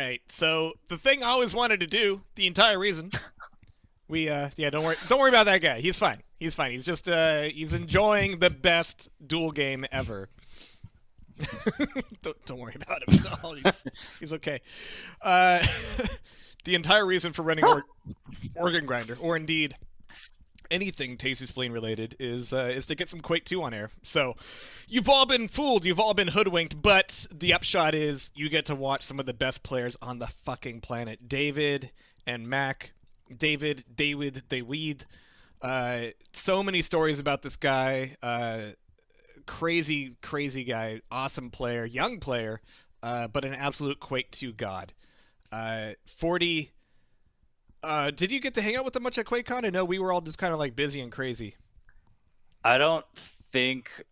right, so the thing I always wanted to do, the entire reason, yeah, don't worry about that guy. He's fine. He's fine. He's just he's enjoying the best duel game ever. don't worry about him at all. He's okay. The entire reason for running Organ Grinder, or indeed anything Tastyspleen related, is to get some Quake 2 on air. So you've all been fooled, you've all been hoodwinked, but the upshot is you get to watch some of the best players on the fucking planet. David and Mac. David, so many stories about this guy. Crazy guy, awesome player, young player, but an absolute Quake 2 god. 40, did you get to hang out with them much at QuakeCon? I know we were all just kind of like busy and crazy. I don't think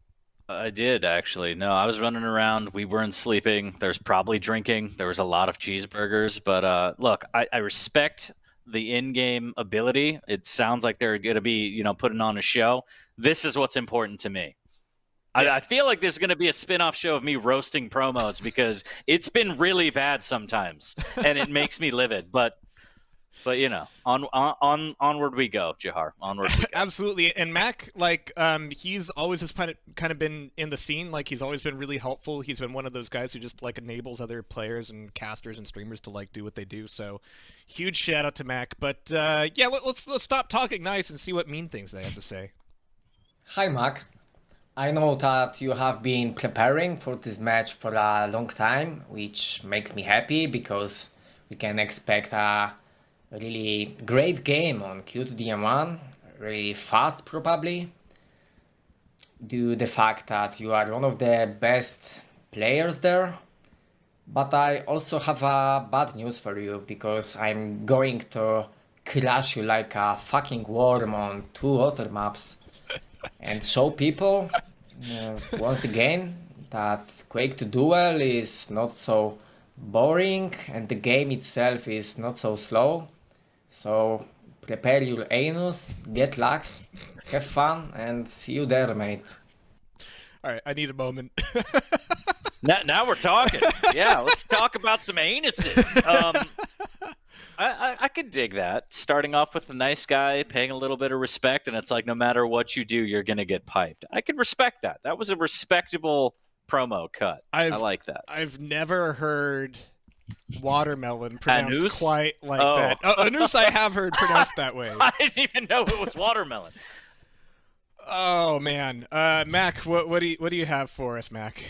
I did, actually. No, I was running around. We weren't sleeping. There's probably drinking. There was a lot of cheeseburgers. But look, I respect the in-game ability. It sounds like they're going to be, putting on a show. This is what's important to me. I feel like there's going to be a spin-off show of me roasting promos because it's been really bad sometimes, and it makes me livid. But onward we go, Jehar. Onward we go. Absolutely. And Mac, he's always just kind of been in the scene. Like, he's always been really helpful. He's been one of those guys who just enables other players and casters and streamers to do what they do. So, huge shout out to Mac. But yeah, let's stop talking nice and see what mean things they have to say. Hi, Mac. I know that you have been preparing for this match for a long time, which makes me happy because we can expect a really great game on Q2DM1, really fast probably, due to the fact that you are one of the best players there. But I also have a bad news for you because I'm going to crush you like a fucking worm on 2 other maps and show people once again that Quake 2 Duel is not so boring and the game itself is not so slow. So prepare your anus, get lax, have fun, and see you there, mate. Alright, I need a moment. Now we're talking. Yeah, let's talk about some anuses. I could dig that. Starting off with a nice guy, paying a little bit of respect, and it's like no matter what you do, you're going to get piped. I could respect that. That was a respectable promo cut. I like that. I've never heard watermelon pronounced Anus? quite like that. Anus I have heard pronounced that way. I didn't even know it was watermelon. Oh, man. Mac, what do you have for us, Mac?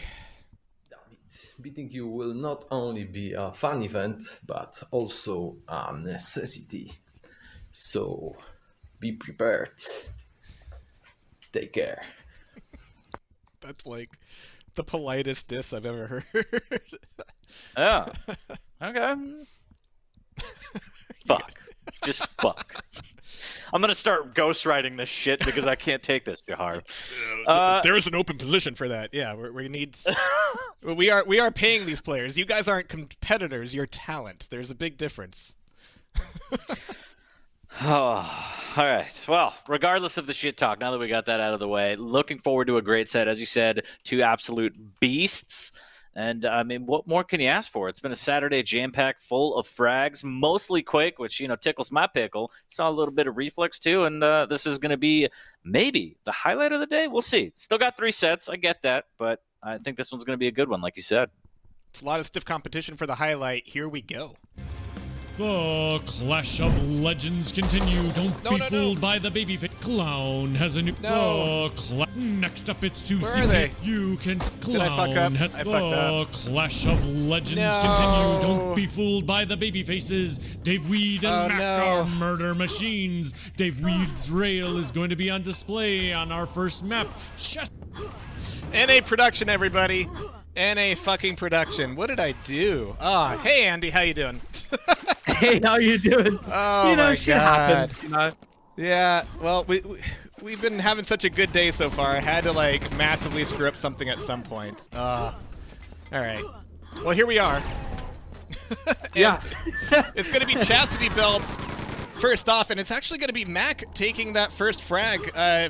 Beating you will not only be a fun event, but also a necessity. So, be prepared. Take care. That's like the politest diss I've ever heard. Yeah. Okay. Fuck. Just fuck. I'm going to start ghostwriting this shit because I can't take this, Jehar. There is an open position for that. Yeah, we need... we are paying these players. You guys aren't competitors. You're talent. There's a big difference. Oh, all right. Well, regardless of the shit talk, now that we got that out of the way, looking forward to a great set. As you said, 2 absolute beasts. And, I mean, what more can you ask for? It's been a Saturday jam-packed full of frags, mostly Quake, which, tickles my pickle. Saw a little bit of Reflex, too, and this is going to be maybe the highlight of the day. We'll see. Still got 3 sets. I get that, but I think this one's going to be a good one, like you said. It's a lot of stiff competition for the highlight. Here we go. The Clash of Legends continue. Don't be fooled by the babyface. KlouN has a new... Next up, it's 2 Where are they? You can... Did I fuck up? I fucked up. Clash of Legends continue. Don't be fooled by the babyfaces. Dave Weed and Mac are murder machines. Dave Weed's rail is going to be on display on our first map. NA production, everybody. NA fucking production. What did I do? Hey, Andy, how you doing? Hey, how you doing? Oh, my shit God. happens, Yeah, well, we've been having such a good day so far. I had to, massively screw up something at some point. All right. Well, here we are. Yeah. It's going to be Chastity Belts first off, and it's actually going to be Mac taking that first frag.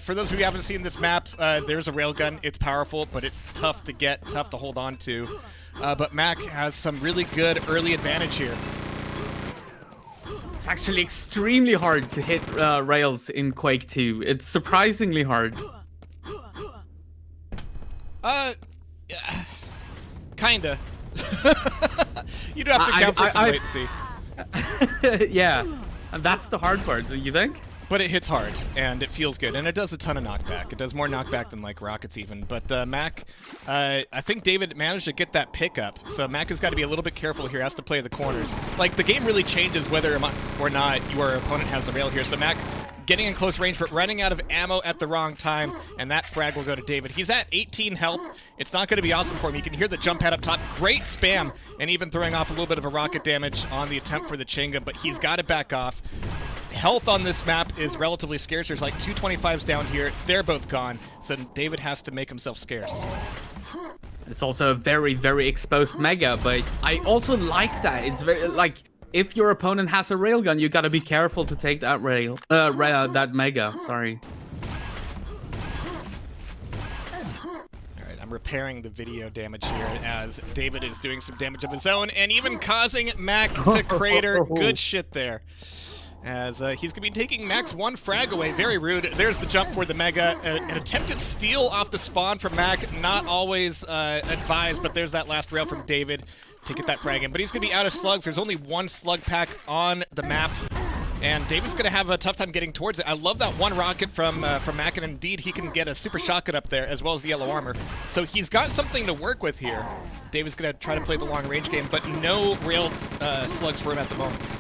For those of you who haven't seen this map, there's a railgun. It's powerful, but it's tough to get, tough to hold on to. but Mac has some really good early advantage here. It's actually extremely hard to hit rails in Quake 2. It's surprisingly hard. Kinda. You do have to count for some latency. Yeah, and that's the hard part, do you think? But it hits hard, and it feels good, and it does a ton of knockback. It does more knockback than, like, rockets even. But Mac, I think David managed to get that pickup, so Mac has got to be a little bit careful here, has to play the corners. Like, the game really changes whether or not your opponent has the rail here, so Mac getting in close range, but running out of ammo at the wrong time, and that frag will go to David. He's at 18 health. It's not going to be awesome for him. You can hear the jump pad up top. Great spam, and even throwing off a little bit of a rocket damage on the attempt for the Chinga, but he's got it back off. Health on this map is relatively scarce. There's like 225s down here. They're both gone, so David has to make himself scarce. It's also a very, very exposed Mega, but I also like that. It's very, like, if your opponent has a railgun, you gotta be careful to take that that Mega, sorry. Alright, I'm repairing the video damage here as David is doing some damage of his own and even causing Mac to crater. Good shit there. As he's going to be taking Mac's one frag away. Very rude. There's the jump for the Mega. An attempted steal off the spawn from Mac. Not always advised, but there's that last rail from David to get that frag in. But he's going to be out of slugs. There's only one slug pack on the map. And David's going to have a tough time getting towards it. I love that one rocket from Mac, and indeed he can get a super shotgun up there as well as the yellow armor. So he's got something to work with here. David's going to try to play the long range game, but no real slugs for him at the moment.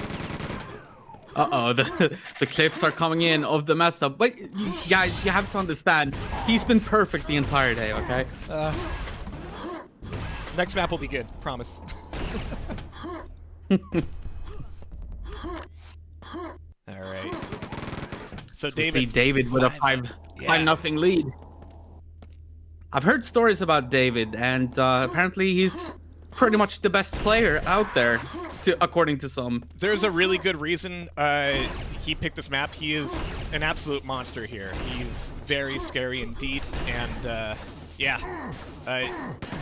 Uh-oh, the clips are coming in of the mess up. But guys, you have to understand, he's been perfect the entire day, okay? Next map will be good, promise. Alright. So David... See David with a 5-0 lead. I've heard stories about David, and apparently he's pretty much the best player out there, according to some. There's a really good reason he picked this map. He is an absolute monster here. He's very scary indeed, and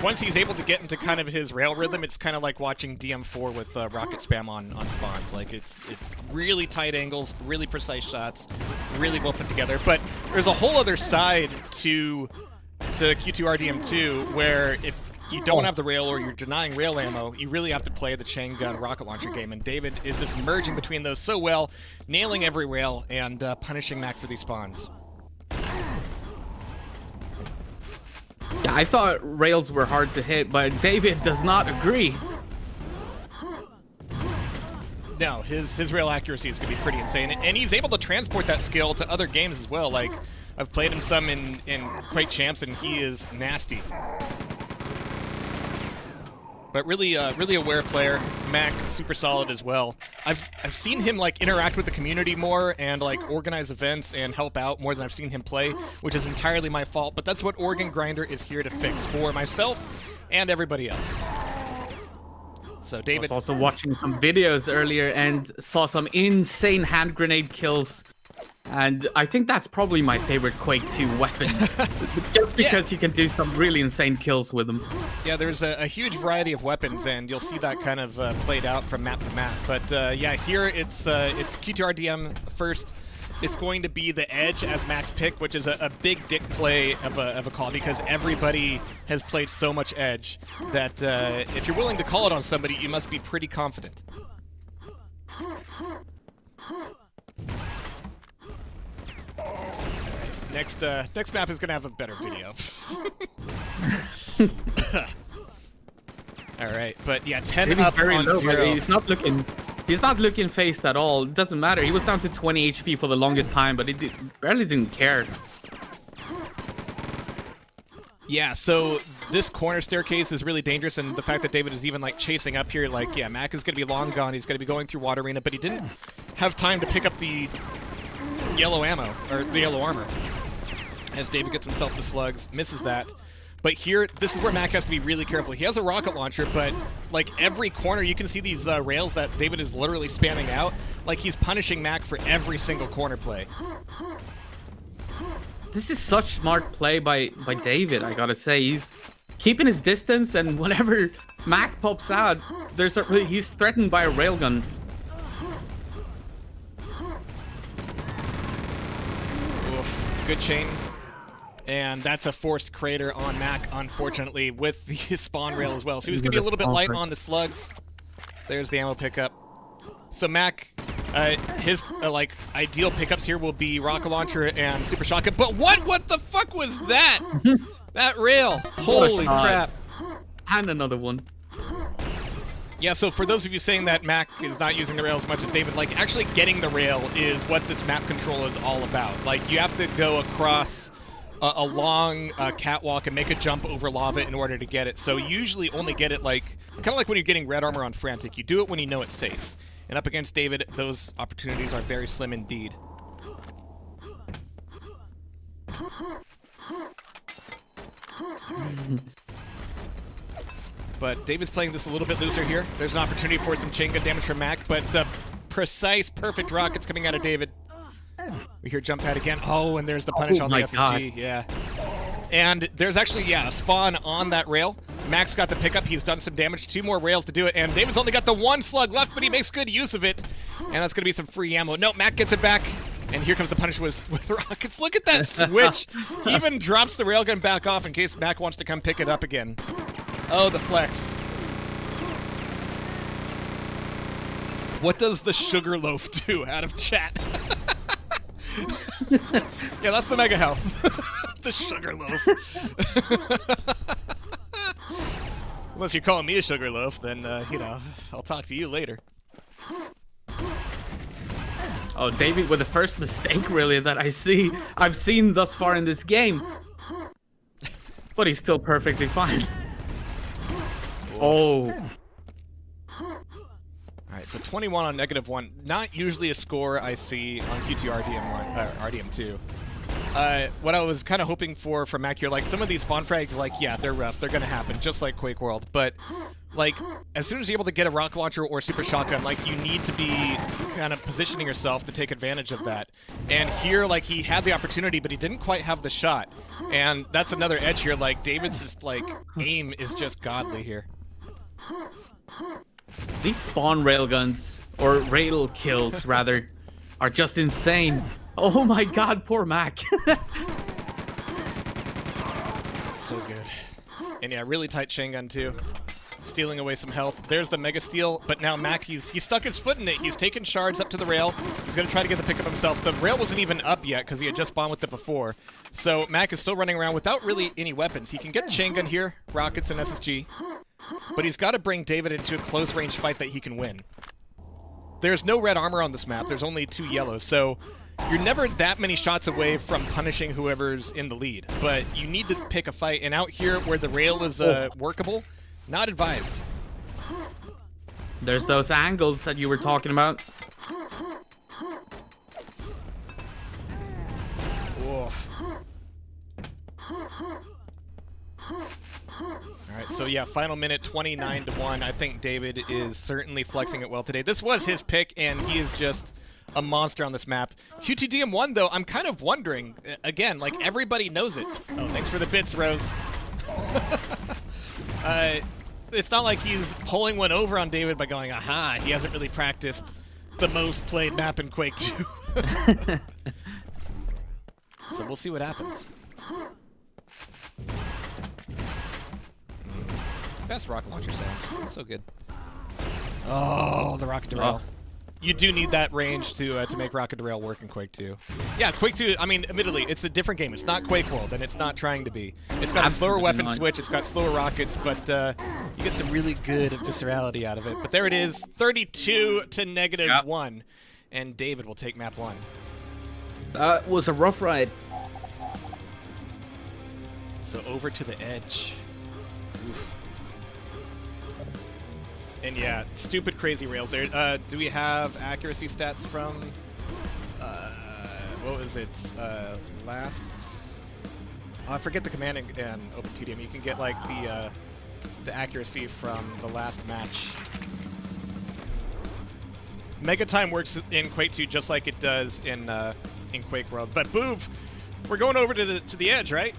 once he's able to get into kind of his rail rhythm, it's kind of like watching DM4 with rocket spam on spawns. Like, it's really tight angles, really precise shots, really well put together. But there's a whole other side to Q2 RDM2 where if you don't have the rail or you're denying rail ammo, you really have to play the chain gun rocket launcher game, and David is just merging between those so well, nailing every rail and punishing Mac for these spawns. Yeah, I thought rails were hard to hit, but David does not agree. No, his rail accuracy is going to be pretty insane, and he's able to transport that skill to other games as well. Like, I've played him some in Quake Champs, and he is nasty. But really aware player. Mac, super solid as well. I've seen him like interact with the community more and like organize events and help out more than I've seen him play, which is entirely my fault. But that's what Organ Grinder is here to fix for myself and everybody else. So David I was also watching some videos earlier and saw some insane hand grenade kills. And I think that's probably my favorite Quake 2 weapon. Just because you can do some really insane kills with them. Yeah, there's a huge variety of weapons, and you'll see that kind of played out from map to map. But yeah, here it's Q2RDM first. It's going to be the Edge as Mac's pick, which is a big dick play of a call because everybody has played so much Edge that if you're willing to call it on somebody, you must be pretty confident. Next map is gonna have a better video. All right, but yeah, 10 Maybe up very on low, 0. He's not looking phased at all. It doesn't matter. He was down to 20 HP for the longest time, but he barely didn't care. Yeah, so this corner staircase is really dangerous, and the fact that David is even like chasing up here, like, yeah, Mac is gonna be long gone. He's gonna be going through Water Arena, but he didn't have time to pick up the yellow ammo or the yellow armor. As David gets himself the slugs, misses that. But here, this is where Mac has to be really careful. He has a rocket launcher, but like every corner, you can see these rails that David is literally spamming out. Like he's punishing Mac for every single corner play. This is such smart play by David, I gotta say. He's keeping his distance, and whenever Mac pops out. He's threatened by a railgun. Oof. Good chain. And that's a forced crater on Mac, unfortunately, with the spawn rail as well. So he's going to be a little bit light on the slugs. There's the ammo pickup. So Mac, his like ideal pickups here will be rocket launcher and super shotgun. But what the fuck was that? That rail! Holy crap! And another one. Yeah, so for those of you saying that Mac is not using the rail as much as David, like, actually getting the rail is what this map control is all about. Like, you have to go across a long catwalk and make a jump over lava in order to get it. So you usually only get it, like, kind of like when you're getting red armor on Frantic. You do it when you know it's safe. And up against David, those opportunities are very slim indeed. But David's playing this a little bit looser here. There's an opportunity for some chain gun damage from Mac, but precise, perfect rockets coming out of David. We hear jump pad again. Oh, and there's the punish on the SSG. God. Yeah. And there's actually, yeah, a spawn on that rail. Mac's got the pickup. He's done some damage. 2 more rails to do it. And David's only got the 1 slug left, but he makes good use of it. And that's going to be some free ammo. No, Mac gets it back. And here comes the punish with rockets. Look at that switch. He even drops the railgun back off in case Mac wants to come pick it up again. Oh, the flex. What does the sugar loaf do out of chat? Yeah, that's the mega health. The sugar loaf. Unless you're calling me a sugar loaf, then, you know, I'll talk to you later. Oh, David with the first mistake, really, that I've seen thus far in this game. But he's still perfectly fine. Oh. Alright, so 21 on -1. Not usually a score I see on Q2 RDM2. What I was kind of hoping for from Mac here, like, some of these spawn frags, like, yeah, they're rough. They're going to happen, just like Quake World. But, like, as soon as you're able to get a rocket launcher or super shotgun, like, you need to be kind of positioning yourself to take advantage of that. And here, like, he had the opportunity, but he didn't quite have the shot. And that's another edge here. Like, David's just, like, aim is just godly here. These spawn railguns, or rail kills, rather, are just insane. Oh my god, poor Mac. So good. And yeah, really tight chain gun too. Stealing away some health. There's the mega steal, but now Mac, he's stuck his foot in it. He's taken shards up to the rail. He's gonna try to get the pickup himself. The rail wasn't even up yet because he had just spawned with it before. So Mac is still running around without really any weapons. He can get chain gun here, rockets and SSG, but he's got to bring David into a close range fight that he can win. There's no red armor on this map. There's only 2 yellows, so you're never that many shots away from punishing whoever's in the lead, but you need to pick a fight, and out here where the rail is workable, not advised. There's those angles that you were talking about. Oof. Alright, so yeah, final minute, 29-1. I think David is certainly flexing it well today. This was his pick, and he is just a monster on this map. QTDM1, though, I'm kind of wondering, again, like, everybody knows it. Oh, thanks for the bits, Rose. It's not like he's pulling one over on David by going, aha, he hasn't really practiced the most played map in Quake 2. So we'll see what happens. Best rocket launcher sound. So good. Oh, the rocket derail. You do need that range to make rocket derail work in Quake 2. Yeah, Quake 2, I mean, admittedly, it's a different game. It's not Quake World, and it's not trying to be. It's got a slower weapon switch, it's got slower rockets, but you get some really good viscerality out of it. But there it is, 32 to -1, and David will take map 1. That was a rough ride. So over to the edge. Oof. And yeah, stupid crazy rails there. Do we have accuracy stats from, what was it, last? Oh, I forget the command and OpenTDM. You can get like the accuracy from the last match. Mega time works in Quake 2 just like it does in Quake World. But Bouv, we're going over to the edge, right?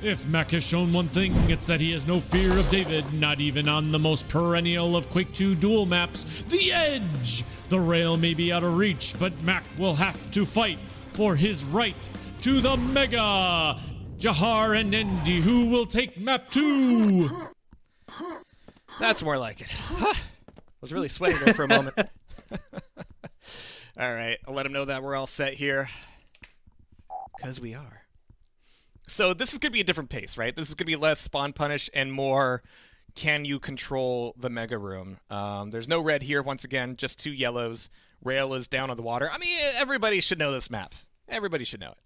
If Mac has shown one thing, it's that he has no fear of David, not even on the most perennial of Quake 2 duel maps, the Edge! The rail may be out of reach, but Mac will have to fight for his right to the Mega! Jehar and Andeh, who will take map 2? That's more like it. Was really sweating there for a moment. All right, I'll let him know that we're all set here. Because we are. So this is going to be a different pace, right? This is going to be less spawn punish and more can you control the Mega Room. There's no red here, once again, just 2 yellows. Rail is down on the water. I mean, everybody should know this map. Everybody should know it.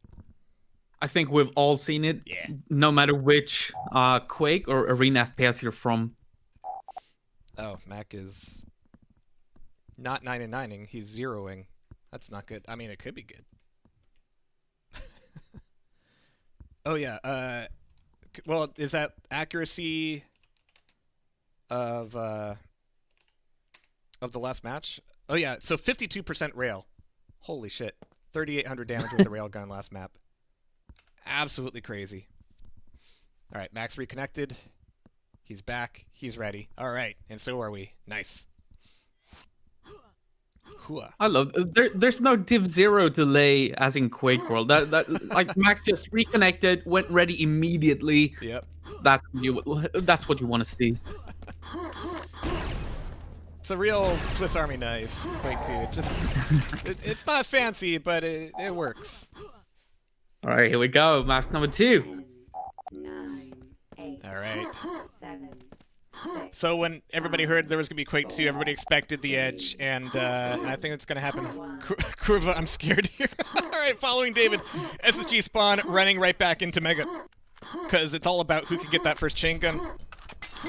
I think we've all seen it, Yeah. no matter which Quake or Arena FPS you're from. Oh, Mac is not 9-9ing. He's 0ing. That's not good. I mean, it could be good. Oh, yeah. Well, is that accuracy of the last match? Oh, yeah. So 52% rail. Holy shit. 3,800 damage with the railgun last map. Absolutely crazy. All right, Mac's reconnected. He's back. He's ready. All right, and so are we. Nice. Hooah. I love there's no div 0 delay as in Quake World. That like Mac just reconnected, went ready immediately. Yep. That's what you want to see. It's a real Swiss Army knife, Quake 2. It just it's not fancy, but it works. All right, here we go. Map number 2. 9, 8, All right. 7, 6. So when everybody heard there was gonna be Quake 2, everybody expected the Edge, and I think it's gonna happen. Kruva, I'm scared here. All right, following David, SSG spawn, running right back into Mega, because it's all about who can get that first chain gun.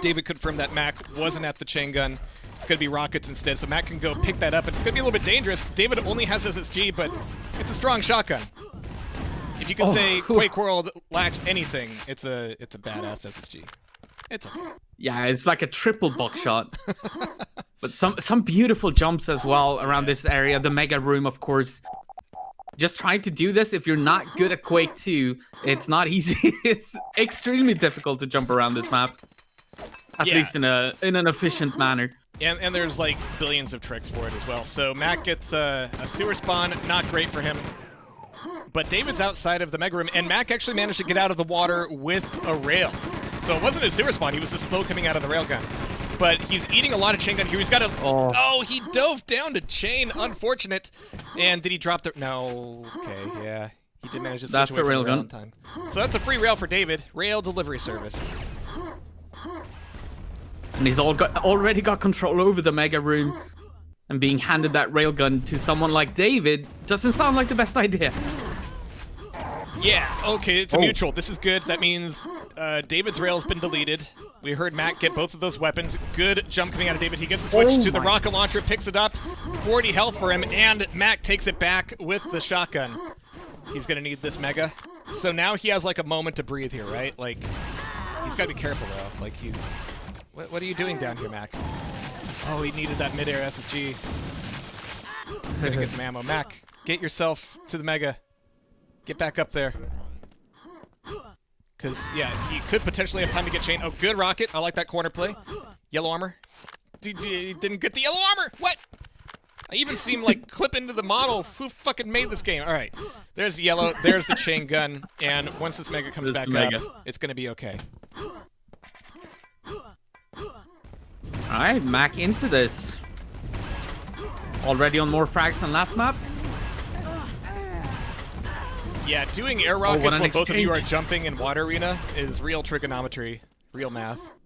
David confirmed that Mac wasn't at the chain gun. It's gonna be rockets instead, so Mac can go pick that up. It's gonna be a little bit dangerous. David only has SSG, but it's a strong shotgun. If you could say Quake World lacks anything, it's a badass SSG. It's okay. Yeah, it's like a triple buckshot. But some beautiful jumps as well around this area. The Mega Room, of course. Just trying to do this, if you're not good at Quake 2, it's not easy. It's extremely difficult to jump around this map. At least in an efficient manner. And there's like billions of tricks for it as well. So Mac gets a sewer spawn, not great for him. But David's outside of the Mega Room, and Mac actually managed to get out of the water with a rail. So it wasn't a sewer spawn, he was just slow coming out of the railgun. But he's eating a lot of chain gun here. He's got a... Oh, he dove down to chain. Unfortunate. And did he drop the... No. Okay, yeah. He did manage to switch away from the rail in time. So that's a free rail for David. Rail delivery service. And he's already got control over the Mega Room. And being handed that railgun to someone like David doesn't sound like the best idea. Yeah, okay, it's a mutual. This is good. That means David's rail's been deleted. We heard Mac get both of those weapons. Good jump coming out of David. He gets the switch to the rocket launcher, picks it up. 40 health for him, and Mac takes it back with the shotgun. He's going to need this Mega. So now he has like a moment to breathe here, right? Like, he's got to be careful, though. Like, he's... What are you doing down here, Mac? Oh, he needed that midair SSG. He's going to get some ammo. Mac, get yourself to the Mega. Get back up there. Because, yeah, he could potentially have time to get chain. Oh, good rocket. I like that corner play. Yellow armor. Didn't get the yellow armor. What? I even see him, like, clip into the model. Who fucking made this game? All right. There's the yellow. There's the chain gun. And once this Mega comes back up, it's going to be okay. All right, Mac into this. Already on more frags than last map. Yeah, doing air rockets when both of you are exchange. jumping in water arena is real trigonometry, real math.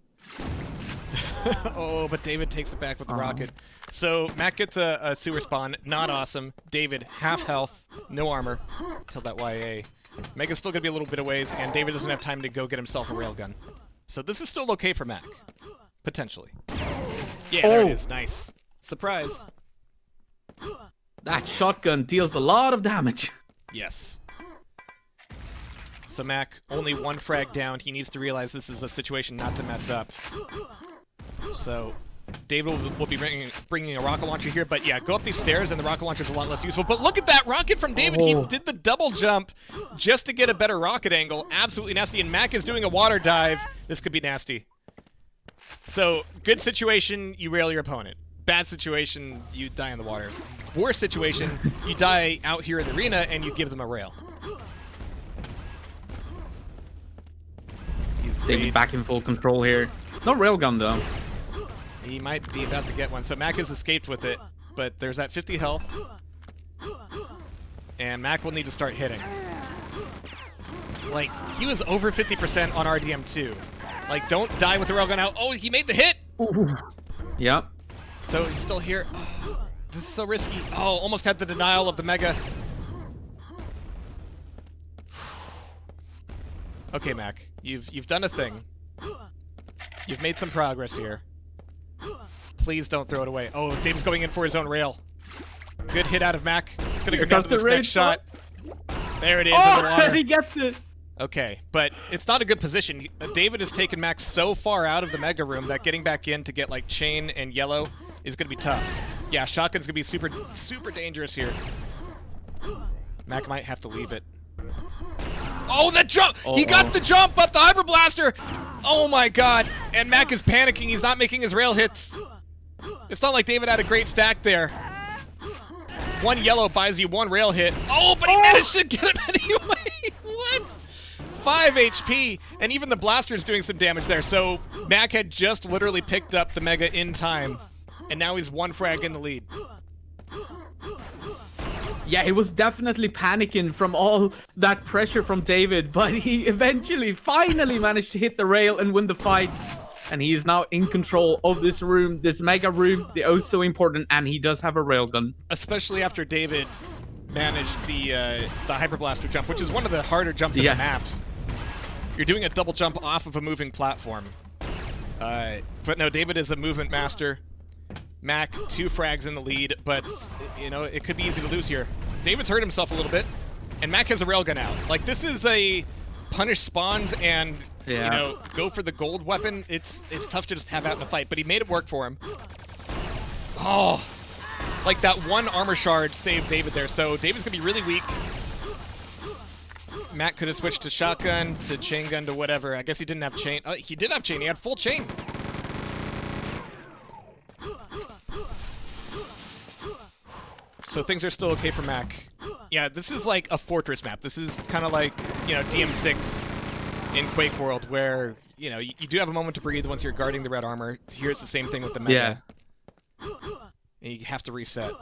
Oh, but David takes it back with the rocket. So Mac gets a sewer spawn, not awesome. David, half health, no armor, till that YA. Mega's still gonna be a little bit of ways, and David doesn't have time to go get himself a railgun. So this is still okay for Mac, potentially. Yeah, there it is, nice. Surprise. That shotgun deals a lot of damage. Yes. So Mac, only one frag down. He needs to realize this is a situation not to mess up. So David will be bringing a rocket launcher here, but yeah, go up these stairs and the rocket launcher is a lot less useful. But look at that rocket from David. He did the double jump just to get a better rocket angle. Absolutely nasty. And Mac is doing a water dive. This could be nasty. So, good situation, you rail your opponent. Bad situation, you die in the water. Worst situation, you die out here in the arena and you give them a rail. He's David back in full control here. No railgun though. He might be about to get one. So Mac has escaped with it, but there's that 50 health. And Mac will need to start hitting. Like, he was over 50% on RDM2. Like, don't die with the railgun out. Oh, he made the hit! Ooh. Yep. So he's still here. Oh, this is so risky. Oh, almost had the denial of the Mega. Okay, Mac. You've done a thing. You've made some progress here. Please don't throw it away. Oh, Dave's going in for his own rail. Good hit out of Mac. It's going to go down to this next shot. There it is in the water. He gets it. Okay, but it's not a good position. David has taken Mac so far out of the Mega Room that getting back in to get, like, chain and yellow is going to be tough. Yeah, shotgun's going to be super, super dangerous here. Mac might have to leave it. Oh, the jump! He got the jump up the Hyper Blaster! Oh my god! And Mac is panicking. He's not making his rail hits. It's not like David had a great stack there. One yellow buys you one rail hit. Oh, but he managed to get him anyway! What? 5 HP, and even the blaster is doing some damage there. So Mac had just literally picked up the Mega in time, and now he's one frag in the lead. Yeah, he was definitely panicking from all that pressure from David, but he eventually, finally managed to hit the rail and win the fight. And he is now in control of this room, this Mega Room, the oh so important, and he does have a railgun. Especially after David managed the Hyper Blaster jump, which is one of the harder jumps in the map. You're doing a double jump off of a moving platform. But no, David is a movement master. Mac, 2 frags in the lead, but, you know, it could be easy to lose here. David's hurt himself a little bit, and Mac has a railgun out. Like, this is a punish spawns and, you know, go for the gold weapon. It's tough to just have out in a fight, but he made it work for him. Oh, like that one armor shard saved David there, so David's gonna be really weak. Mac could have switched to shotgun, to chain gun, to whatever. I guess he didn't have chain. Oh, he did have chain. He had full chain. So things are still okay for Mac. Yeah, this is like a fortress map. This is kind of like, you know, DM6 in Quake World, where, you know, you do have a moment to breathe once you're guarding the red armor. Here's the same thing with the Mega. Yeah. And you have to reset.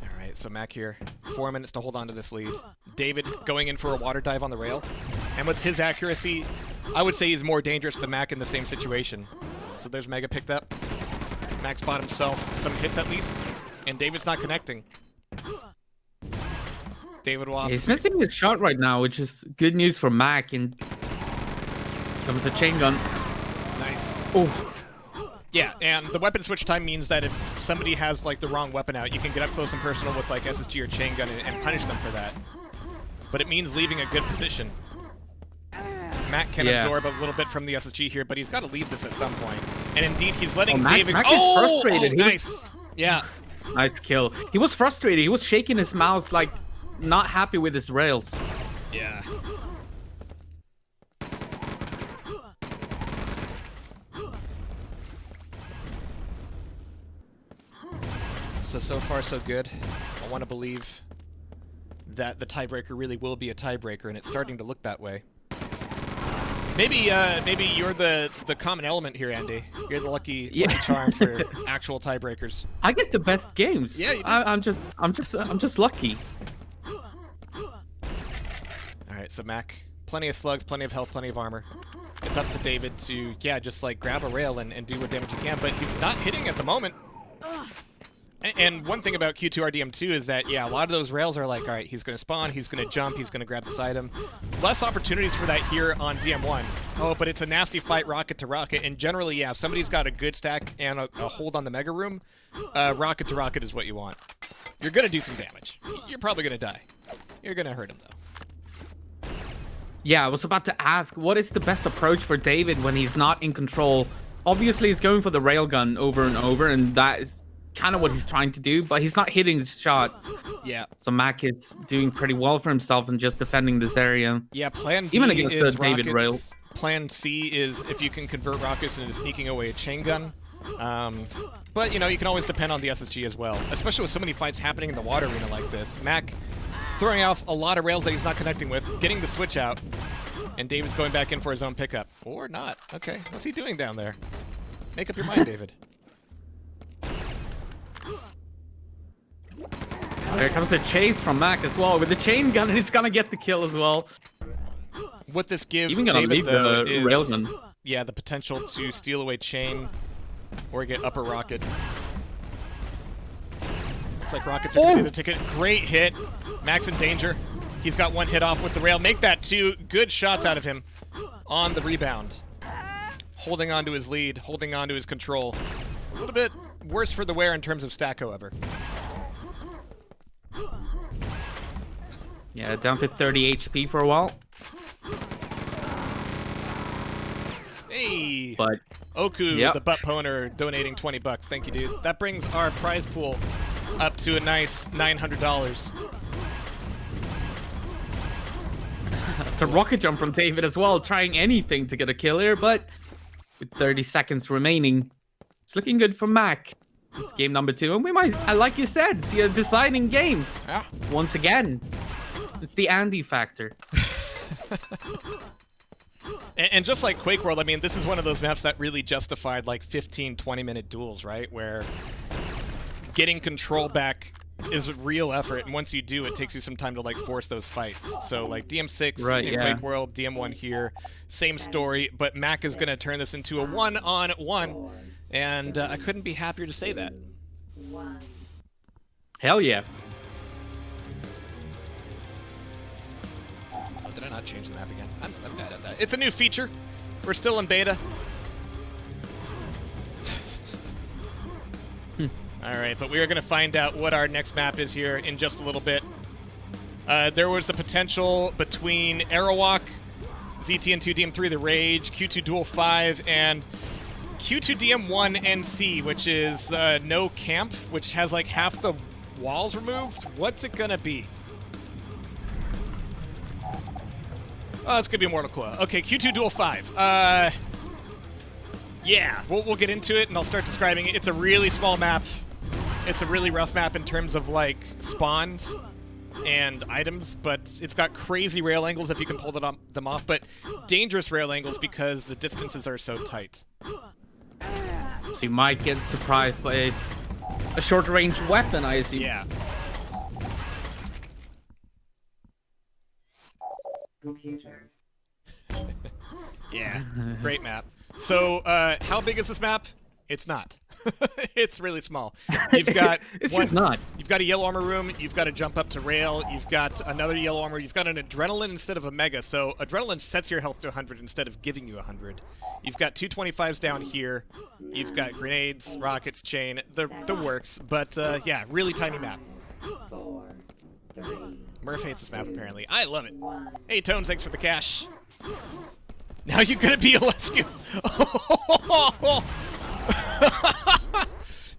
Alright, so Mac here. 4 minutes to hold on to this lead. David going in for a water dive on the rail. And with his accuracy, I would say he's more dangerous than Mac in the same situation. So there's Mega picked up. Mac's bought himself some hits at least, and David's not connecting. David will He's missing his shot right now, which is good news for Mac, and comes the chain gun. Nice. Oh. Yeah, and the weapon switch time means that if somebody has like the wrong weapon out, you can get up close and personal with like SSG or chain gun and punish them for that. But it means leaving a good position. Mac can absorb a little bit from the SSG here, but he's got to leave this at some point. And indeed, he's letting David... Mac is frustrated. Nice. Yeah. Nice kill. He was frustrated. He was shaking his mouse, like, not happy with his rails. Yeah. So far, so good. I want to believe that the tiebreaker really will be a tiebreaker, and it's starting to look that way. Maybe you're the common element here, Andeh. You're the lucky charm for actual tiebreakers. I get the best games. Yeah, you do. I'm just lucky. All right, so Mac, plenty of slugs, plenty of health, plenty of armor. It's up to David to just like grab a rail and do what damage he can, but he's not hitting at the moment. And one thing about Q2 RDM2 is that, a lot of those rails are like, all right, he's going to spawn, he's going to jump, he's going to grab this item. Less opportunities for that here on DM1. Oh, but it's a nasty fight rocket to rocket, and generally, if somebody's got a good stack and a hold on the Mega Room, rocket to rocket is what you want. You're going to do some damage. You're probably going to die. You're going to hurt him, though. Yeah, I was about to ask, what is the best approach for David when he's not in control? Obviously, he's going for the railgun over and over, and that is kind of what he's trying to do, but he's not hitting his shots. Yeah. So Mac is doing pretty well for himself and just defending this area. Yeah, plan B Even against is the David rockets. Plan C is if you can convert rockets into sneaking away a chain gun. But, you know, you can always depend on the SSG as well, especially with so many fights happening in the water arena like this. Mac throwing off a lot of rails that he's not connecting with, getting the switch out, and David's going back in for his own pickup. Or not. Okay, what's he doing down there? Make up your mind, David. There comes the chase from Mac as well with the chain gun, and he's gonna get the kill as well. What this gives Even gonna David, leave though, the is railgun. yeah, the potential to steal away chain or get upper rocket. Looks like rockets are going to be the ticket. Great hit. Mac's in danger. He's got one hit off with the rail. Make that two. Good shots out of him on the rebound. Holding on to his lead, holding on to his control. A little bit worse for the wear in terms of stack, however. Yeah, down to 30 HP for a while. Hey! But Oku, yep. the butt poner, donating 20 bucks. Thank you, dude. That brings our prize pool up to a nice $900. it's a rocket jump from David as well, trying anything to get a kill here, but with 30 seconds remaining, it's looking good for Mac. It's game number 2, and we might, like you said, see a deciding game. Yeah. Once again, it's the Andeh factor. And just like Quake World, I mean, this is one of those maps that really justified like 15, 20-minute duels, right? Where getting control back is a real effort, and once you do, it takes you some time to like force those fights. So like DM6 in Quake World, DM1 here, same story, but Mac is going to turn this into a 1-on-1, and I couldn't be happier to say that. Hell yeah. Oh, did I not change the map again? I'm bad at that. It's a new feature. We're still in beta. Alright, but we are going to find out what our next map is here in just a little bit. There was the potential between Aerowalk, ZTN2 DM3 The Rage, Q2 Duel 5, and Q2 DM1 NC, which is no camp, which has like half the walls removed. What's it going to be? Oh, it's going to be Mortal Coil. Okay, Q2 Duel 5. Yeah, we'll get into it, and I'll start describing it. It's a really small map. It's a really rough map in terms of, like, spawns and items, but it's got crazy rail angles if you can pull them off, but dangerous rail angles because the distances are so tight. So you might get surprised by a short-range weapon, I assume. Yeah. Yeah, great map. So, how big is this map? It's not. It's really small. You've got it's just not. You've got a yellow armor room. You've got to jump up to rail. You've got another yellow armor. You've got an adrenaline instead of a mega. So adrenaline sets your health to 100 instead of giving you 100. You've got 225s down here. You've got grenades, rockets, chain, the works. But yeah, really tiny map. Murph hates this map apparently. I love it. Hey Tones, thanks for the cash. Now you're gonna be Ilesku.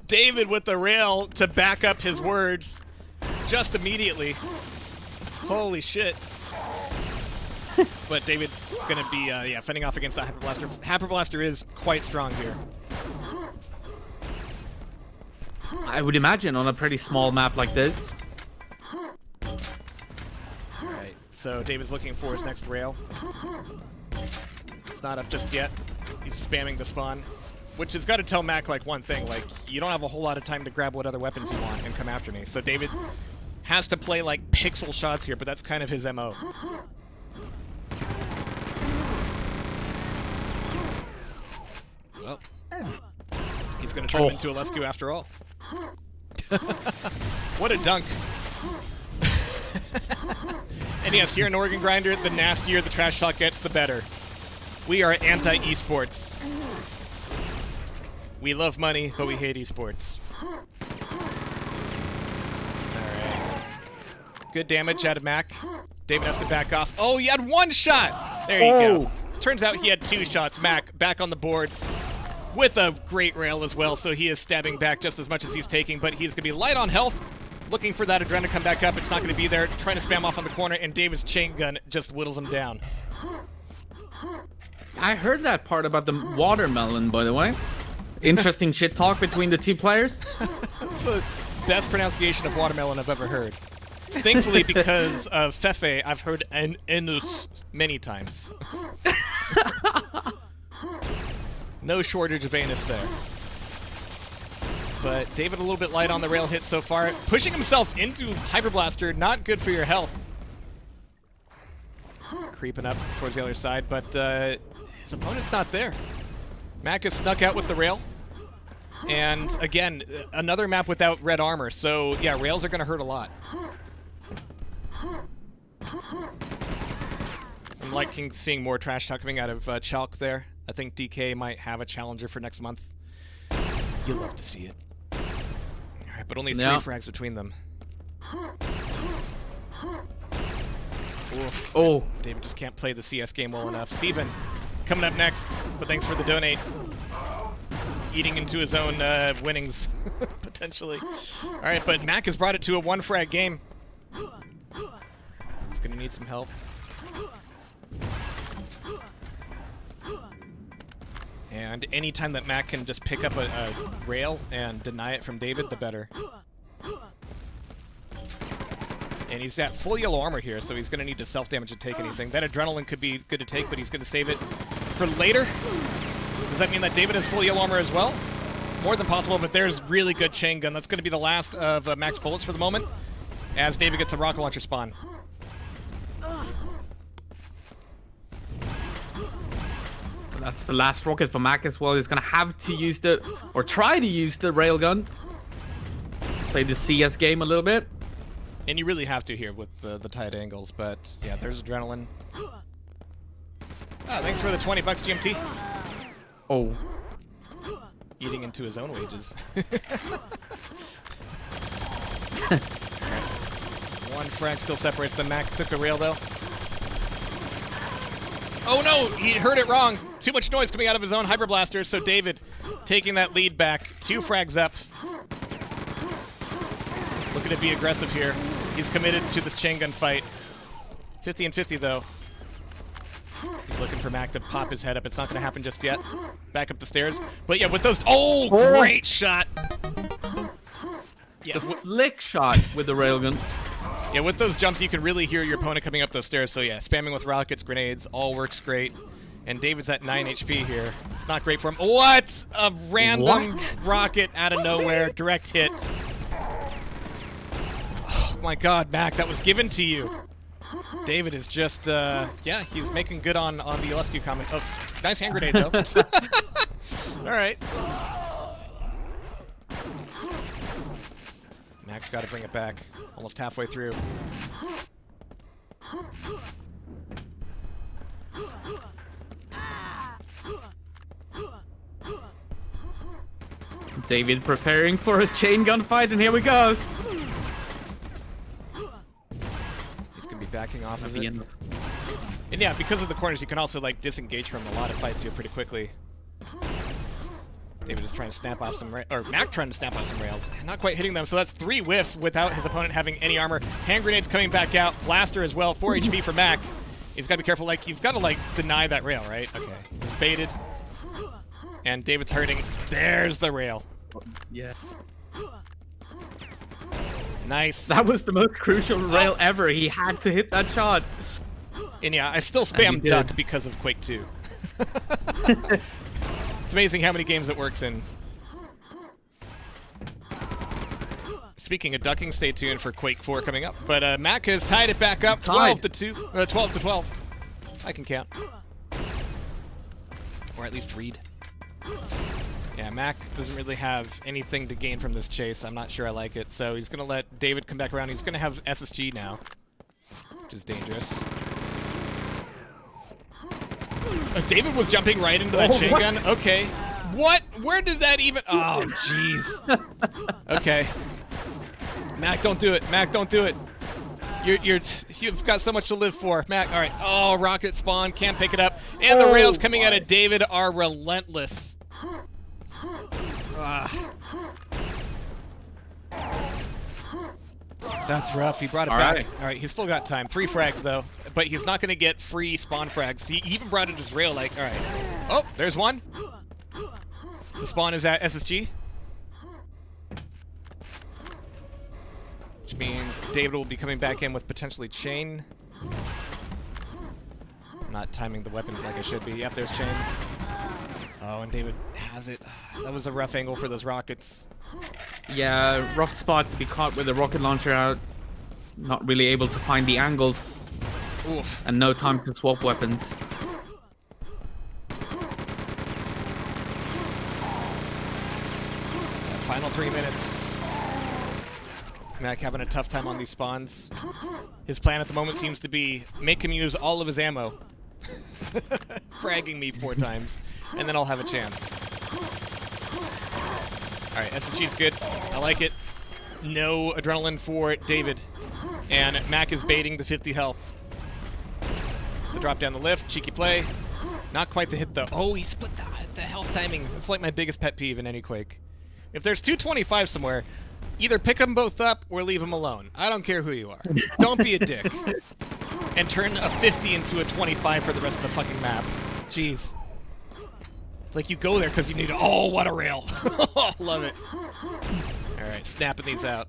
David with the rail to back up his words just immediately. Holy shit. But David's gonna be yeah, fending off against that Hyper Blaster. Hyper Blaster is quite strong here. I would imagine on a pretty small map like this. Alright, so David's looking for his next rail. It's not up just yet. He's spamming the spawn, which has got to tell Mac like one thing, like you don't have a whole lot of time to grab what other weapons you want and come after me. So David has to play like pixel shots here, but that's kind of his MO. Well, he's going to turn him into Ilesku after all. What a dunk. And yes, here in Organ Grinder, the nastier the trash talk gets, the better. We are anti-esports. We love money, but we hate esports. Alright. Good damage out of Mac. David has to back off. Oh, he had 1 shot! There you go. Turns out he had 2 shots. Mac back on the board with a great rail as well, so he is stabbing back just as much as he's taking, but he's going to be light on health, looking for that adrenaline to come back up. It's not going to be there. Trying to spam off on the corner, and David's chain gun just whittles him down. I heard that part about the watermelon, by the way. Interesting shit talk between the 2 players. It's the best pronunciation of watermelon I've ever heard. Thankfully, because of Fefe, I've heard enus many times. No shortage of anus there. But David a little bit light on the rail hit so far. Pushing himself into Hyper Blaster, not good for your health. Creeping up towards the other side, but his opponent's not there. Mac is snuck out with the rail. And again, another map without red armor, so yeah, rails are going to hurt a lot. I'm liking seeing more trash talk coming out of Chalk there. I think Deekay might have a challenger for next month. You'll love to see it. Alright, but only 3 frags between them. Oof. Oh. David just can't play the CS game well enough. Steven, coming up next, but thanks for the donate. Eating into his own winnings, potentially. Alright, but Mac has brought it to a 1-frag game. He's gonna need some help. And anytime that Mac can just pick up a rail and deny it from David, the better. And he's got full yellow armor here, so he's gonna need to self-damage to take anything. That adrenaline could be good to take, but he's gonna save it for later. Does that mean that David has full yellow armor as well? More than possible, but there's really good chain gun. That's going to be the last of Mac's bullets for the moment, as David gets a rocket launcher spawn. That's the last rocket for Mac as well. He's going to have to use the, or try to use the railgun. Play the CS game a little bit. And you really have to here with the tight angles, but yeah, there's adrenaline. Ah, thanks for the 20 bucks, GMT. Oh. Eating into his own wages. One frag still separates them. Mac took a rail, though. Oh, no! He heard it wrong. Too much noise coming out of his own Hyper Blaster, so David taking that lead back. 2 frags up. Looking to be aggressive here. He's committed to this chain gun fight. 50 and 50, though. He's looking for Mac to pop his head up. It's not going to happen just yet. Back up the stairs. But yeah, with those... Oh, great shot! Yeah, the flick shot with the railgun. Yeah, with those jumps, you can really hear your opponent coming up those stairs. So yeah, spamming with rockets, grenades, all works great. And David's at 9 HP here. It's not great for him. What? A random rocket out of nowhere. Direct hit. Oh my god, Mac, that was given to you. David is just, yeah, he's making good on the Ilesku comment. Oh, nice hand grenade, though. Alright. Mac's got to bring it back. Almost halfway through. David preparing for a chain gun fight, and here we go. Backing off of it. And yeah, because of the corners, you can also like disengage from a lot of fights here pretty quickly. David is trying to snap off some or Mac trying to snap off some rails. Not quite hitting them, so that's 3 whiffs without his opponent having any armor. Hand grenades coming back out. Blaster as well. 4 HP for Mac. He's got to be careful. Like, you've got to like deny that rail, right? Okay. He's baited. And David's hurting. There's the rail. Yeah. Nice. That was the most crucial rail ever. He had to hit that shot. And yeah, I still spam duck because of Quake 2. It's amazing how many games it works in. Speaking of ducking, stay tuned for Quake 4 coming up. But Mac has tied it back up, 12 to 12. I can count. Or at least read. Yeah, Mac doesn't really have anything to gain from this chase. I'm not sure I like it. So he's going to let David come back around. He's going to have SSG now, which is dangerous. David was jumping right into that chain gun. Okay. What? Where did that even... Oh, jeez. Okay. Mac, don't do it. Mac, don't do it. You've got so much to live for, Mac. All right. Oh, rocket spawn, can't pick it up, and the rails coming out of David are relentless. That's rough. He brought it back. All right, he's still got time. 3 frags though, but he's not going to get free spawn frags. He even brought it his rail. Like, all right. Oh, there's one. The spawn is at SSG. Which means David will be coming back in with potentially chain. I'm not timing the weapons like I should be. Yep, there's chain. Oh, and David has it. That was a rough angle for those rockets. Yeah, rough spot to be caught with a rocket launcher out. Not really able to find the angles. Oof. And no time to swap weapons. Final 3 minutes. Mac having a tough time on these spawns. His plan at the moment seems to be make him use all of his ammo. Fragging me 4 times, and then I'll have a chance. Alright, SSG's good. I like it. No adrenaline for David. And Mac is baiting the 50 health. The drop down the lift, cheeky play. Not quite the hit though. Oh, he split the health timing. It's like my biggest pet peeve in any Quake. If there's 225 somewhere, either pick them both up or leave them alone. I don't care who you are. Don't be a dick. And turn a 50 into a 25 for the rest of the fucking map. Jeez. It's like you go there because you need oh, what a rail. Love it. Alright, snapping these out.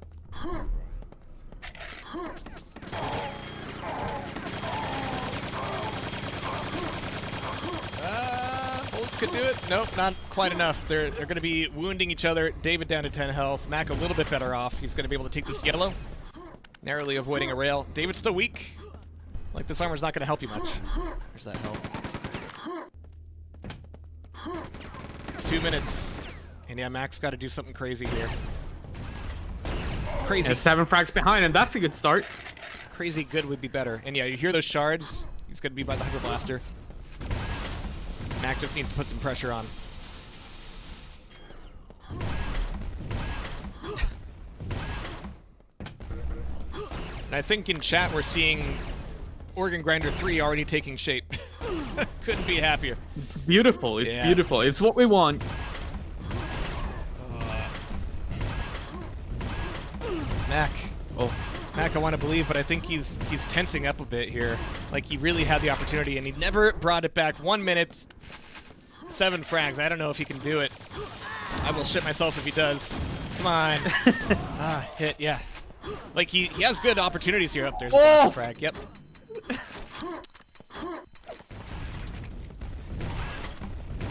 Bullets could do it. Nope, not quite enough. They're going to be wounding each other. David down to 10 health. Mac a little bit better off. He's going to be able to take this yellow. Narrowly avoiding a rail. David's still weak. Like, this armor's not going to help you much. There's that health. 2 minutes. And yeah, Mac's got to do something crazy here. Crazy. Yeah, 7 frags behind, and that's a good start. Crazy good would be better. And yeah, you hear those shards. He's going to be by the Hyper Blaster. Mac just needs to put some pressure on. And I think in chat we're seeing Organ Grinder 3 already taking shape. Couldn't be happier. It's beautiful. It's beautiful. It's what we want. Mac. Oh, Mac, I want to believe, but I think he's tensing up a bit here. Like he really had the opportunity, and he never brought it back. 1 minute, 7 frags. I don't know if he can do it. I will shit myself if he does. Come on. Hit. Yeah. Like he has good opportunities here. Up there's a blaster frag. Yep.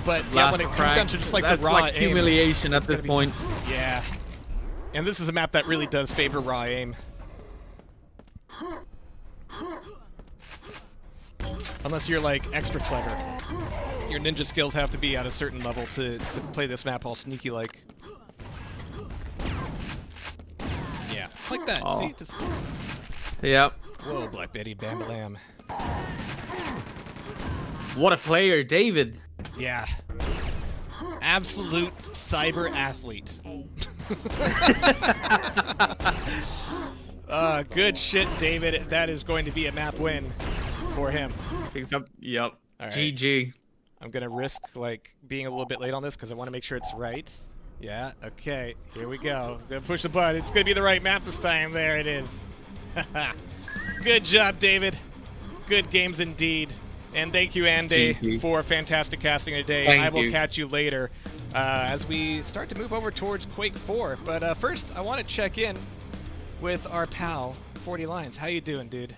But yeah, when it comes down to just like that's the raw like aim, humiliation at this point. Yeah. And this is a map that really does favor raw aim. Unless you're like extra clever. Your ninja skills have to be at a certain level to play this map all sneaky like. Yeah, like that. Oh. See? Just... Yep. Whoa, Black Betty, Bam Lamb. What a player, David. Yeah. Absolute cyber athlete. Good shit, David. That is going to be a map win for him. Yep. All right. GG. I'm gonna risk like being a little bit late on this because I want to make sure it's right. Yeah. Okay. Here we go. I'm gonna push the button. It's gonna be the right map this time. There it is. Good job, David. Good games indeed. And thank you, Andeh, for fantastic casting today. I will catch you later as we start to move over towards Quake 4. But first, I want to check in with our pal, IamFortyLions. How you doing, dude?